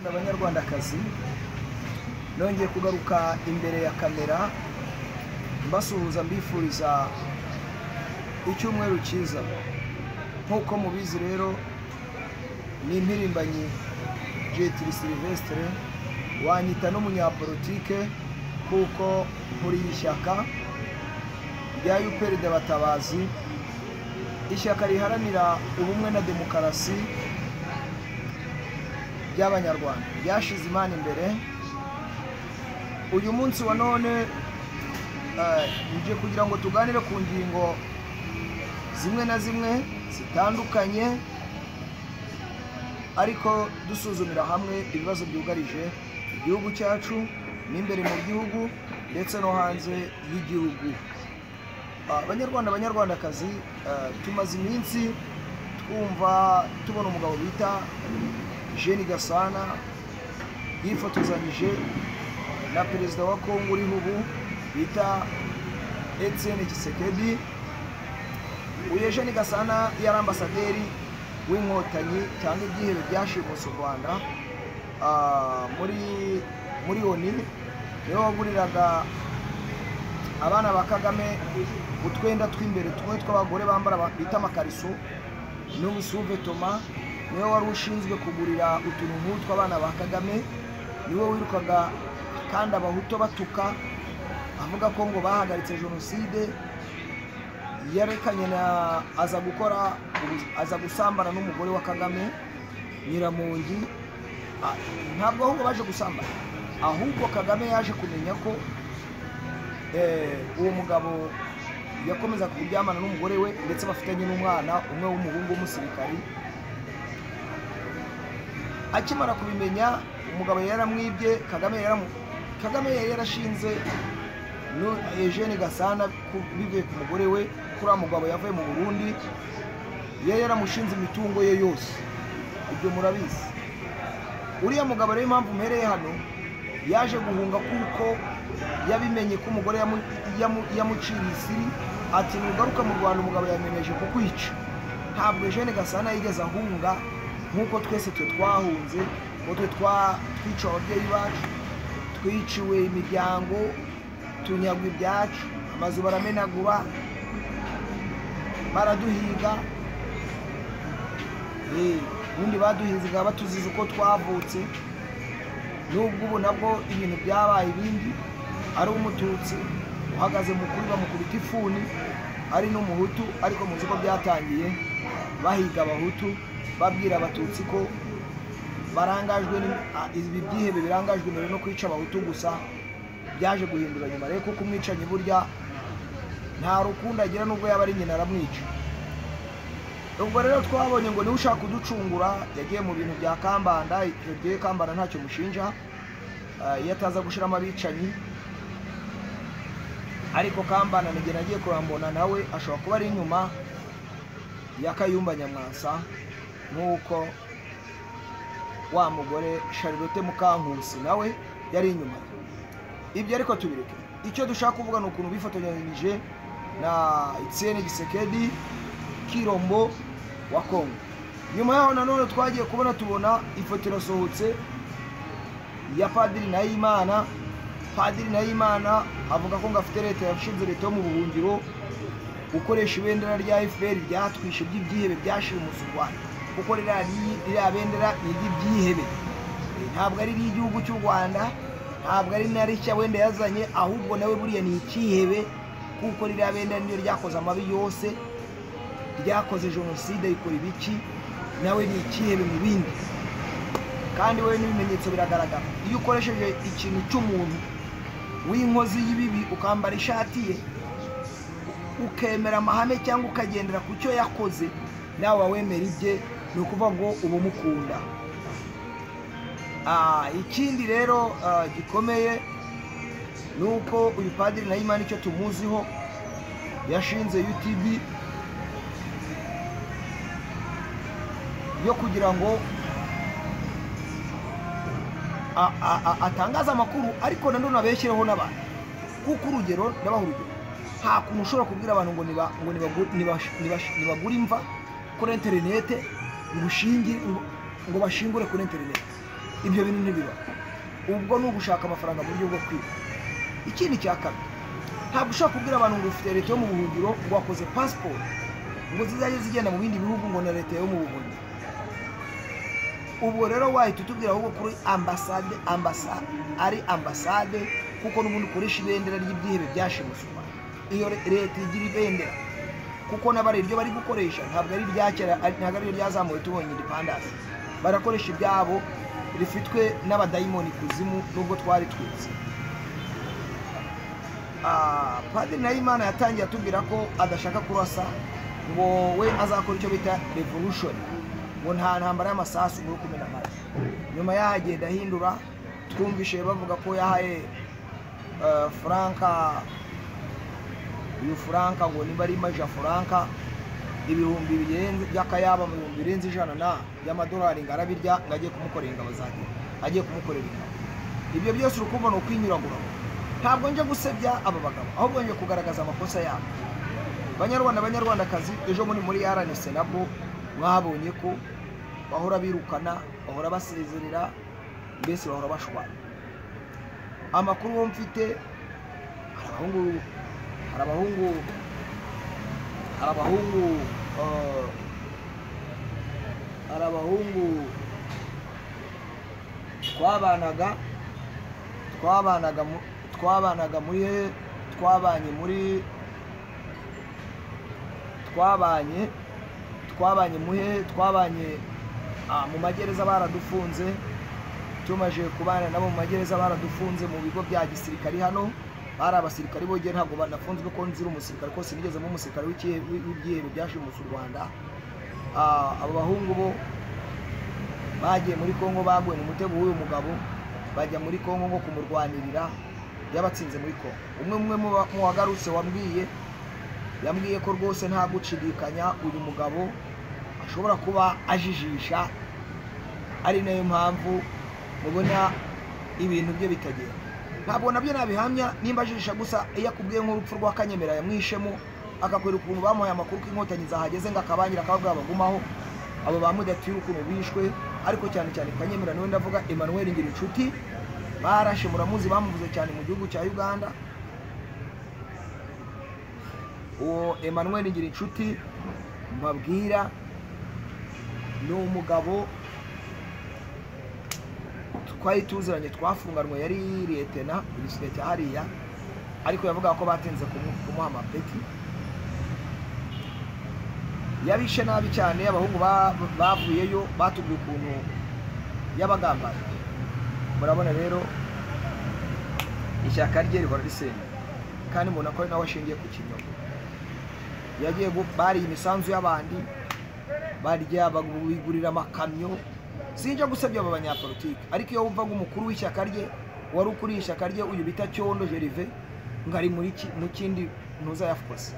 Abanyarwandakazi nongeye kugaruka imbere ya kamera mbasuhuza mbifuriza icyumweru cyiza. Nkuko mubizi rero ni impirimbanyi Jetiri Sylvestre, wanyita n'umunyapolitike kuko muri ishyaka rya UPR Batabazi, ishyaka riharanira ubumwe na demokarasi y'Abanyarwanda ryashize Imana imbere. Uyu munsi wa none nje kugira ngo tuganire ku ngingo zimwe na zimwe zitandukanye, ariko dusuzumira hamwe ibibazo byugarije igihugu cyacu n'imbere mu gihugu ndetse no hanze y'igihugu. Abanyarwanda abanyarwandakazi, tumaze iminsi tubona umugabo bita Jean Gasana yifotozanyije na perezida wa Kongo uriho ubu bita Etienne Tshisekedi. Uyu Jean Gasana yari ambasaderi w'inkotanyi cyangwa ibyihebe byashimuse u Rwanda muri ONU. niwe waguriraga abana ba Kagame utwenda tw'imbere tumwe tw'abagore bambara bita amakariso n'umusuve Toma. niwe wari ushinzwe kugurira utuntu nk'utwo abana ba Kagame. niwe wirukaga kandi abahuto batuka avuga ko ngo bahagaritse jenoside. yarekanye na aza gusambana n'umugore wa Kagame Nyiramongi. Ntabwo ahubwo baje gusambana, ahubwo Kagame yaje kumenya ko uwo mugabo yakomeza kuryamana n'umugore we ndetse bafitanye n'umwana umwe w'umuhungu w'umusirikari. Akimara kubimenya umugabo yaramwibye. Kagame yari yarashinze Eugene Gasana bivuye ku mugore we kuri mugabo yavuye mu Burundi. yari yaramushinze imitungo ye yose, ibyo murabizi. Uriya mugabo rero impamvu mpereye hano yaje guhunga kuko yabimenye ko umugore yamuciriye isiri, ati nugaruka mu Rwanda umugabo yameneje kukwica. Ntabwo Eugene Gasana yigeze ahunga nkuko twese twe twahunze, ngo twiciwe ababyeyi bacu, twiciwe imiryango, tunyagwa ibyacu, amazu baramenagura, baraduhiga. ubundi baduhizaga batuziza uko twavutse. Nubwo ubu nabwo ibintu byabaye ibindi, ari umututsi uhagaze mu kuri bamukubita ifuni, ari n'umuhutu, ariko muzi ko byatangiye bahiga abahutu babwira abatutsi ko barangajwe ibi byihebe birangajwe imbere no kwica abahutu gusa. Byaje guhindura nyuma rero kuko umwicanyi burya nta rukundo agira, nubwo yaba ari nyina aramwica. Ubwo rero twabonye ngo niwe ushaka kuducungura. Yagiye mu bintu bya Kambanda. Yagiye Kambanda ntacyo mushinja, iyo ataza gushiramo abicanyi. Ariko Kambanda nigena agiye kurambona nawe ashobora kuba ari inyuma ya Kayumba Nyamwasa, nk'uko wa mugore Charlotte Mukankusi nawe yari inyuma. Ibyo ariko tubireke. Icyo dushaka kuvuga ni ukuntu bifotozanyije na Etienne Tshisekedi Kirombo wa Kongo. Nyuma yaho nanone twagiye tubona ifoto irasohotse ya Padiri Nahimana. Padiri Nahimana avuga ko ngafite leta yashinze leta yo mu buhungiro ukoresha ibendera rya FPR ryatwishe by'ibyihebe byashimuse u Rwanda, kuko ririya bendera ni iry'ibyihebe, ntabwo ari iry'igihugu cy'u Rwanda, ntabwo ari na rishya wenda yazanye, ahubwo nawe buriya ni icyihebe, kuko ririya bendera niyo ryakoze amabi yose, ryakoze jenoside ikora ibiki, nawe ni icyihebe mu bindi. Kandi we n'ibimenyetso biragaragara. Iyo ukoresheje ikintu cy'umuntu w'inkozi y'ibibi ukambara ishati ye, ukemera amahame cyangwa ukagendera ku cyo yakoze, nawe wawemera ibye, ni ukuvuga ngo uba umukunda. Ikindi rero gikomeye ni uko uyu Padiri Nahimana icyo tumuziho, yashinze UTB yo kugira ngo atangaza amakuru, ariko nanone abeshyireho n'abantu. Kuko urugero ndabaha urugero, nta kuntu ushobora kubwira abantu ngo nibagura imva kuri interinete ngo bashingure kuri interinete. ibyo bintu ntibiba. Ubwo ni ugushaka amafaranga mu buryo bwo kwiba. Ikindi cya kabiri, ntabwo ushobora kubwira abantu ngo ufite leta yo mu buhungiro ngo wakoze passport ngo zizajye zigenda mu bindi bihugu ngo na leta yo mu buhungiro. Ubwo rero wahita utubwira ahubwo kuri ambasade kuko n'ubundi ukoresha ibendera ry'ibyihebe byashimuswe. Iyo leta igira ibendera kuko n'abari iryo bari gukoresha ntabwo ari iryakera, ntabwo ari ryazamuwe tubonye independence. Barakoresha ibyabo rifitwe n'abadayimoni kuzimu nubwo twari twitse. Padiri Nahimana yatangiye atubwira ko adashaka kurasa, ngo we azakora icyo bita revolution, ngo nta ntambara y'amasasu ngo kumena amaraso. Nyuma yahagenda ahindura, twumvishe bavuga ko yahaye Franka, uyu Franka ngo niba ari maja Franka ibihumbi birenze by'akayaba mu bihumbi birenze 100 y'amadolari ngarabirya ngo agiye kumukorera ingabo zake, agiye kumukorera ingabo. Ibyo byose urukumva no kwinyuragura. Ntabwo nje gusebya aba bagabo, ahubwo nje kugaragaza amakosa yabo. Banyarwandakazi, ejo muri RNC nabo mwabonye ko bahora birukana, bahora basezerera, mbese bahora bashwana. Amakuru wo mfite hari abahungu twabanaga mu magereza baradufunze, tumaje kubana nabo mu magereza baradufunze mu bigo bya gisirikari hano. Bari abasirikari boge ntabwo banafunzwe ko nzira umusirikare ko sinigeze mu musirikare w'ibyihebe byashimuswe u Rwanda. Abo bahungu bo bagiye muri Kongo, baguye mu mutego w'uyu mugabo, bajya muri Kongo ngo kumurwanirira, yabatsinze muri Kongo. Umwe mu wagarutse yambwiye ko rwose nta gucidikanya uyu mugabo ashobora kuba ajijisha, ari nayo mpamvu mubona ibintu bye bitagenda. Ntabwo nabyo nabihamya, nimba ajijisha gusa iyo akubwiye nk'urupfu rwa Kanyemera yamwishemo, akakwera ukuntu bamuhaye amakuru ko inkotanyi zahageze ngo akabangira akababwira bagumaho, abo bamudatiye ukuntu bishwe. Ariko cyane Kanyemera niwe ndavuga, Emmanuel Ngirinshuti barashe, muramuzi, bamuvuze cyane mu gihugu cya Uganda. Uwo Emmanuel Ngirinshuti mbabwira ni umugabo twari tuziranye, twafunganwe, yari lieutenant igisirikare cya hariya, ariko yavuga ko batenze kumuha amapeti. Yabishe nabi cyane, abahungu bavuyeyo batubwiye ukuntu yabagambaye. Murabona rero ishyaka rye rihora risenga, kandi mbona ko nawe ashingiye ku kinyoma. Yagiye bari imisanzu y'abandi, barya bagurira amakamyo. Sinjya gusebya aba banyapolitiki, ariko iyo wumva ngo umukuru w'ishyaka rye wari ukuriye ishyaka rye uyu bita Cyondo Jerive ngari mu kindi ntuzayafukose,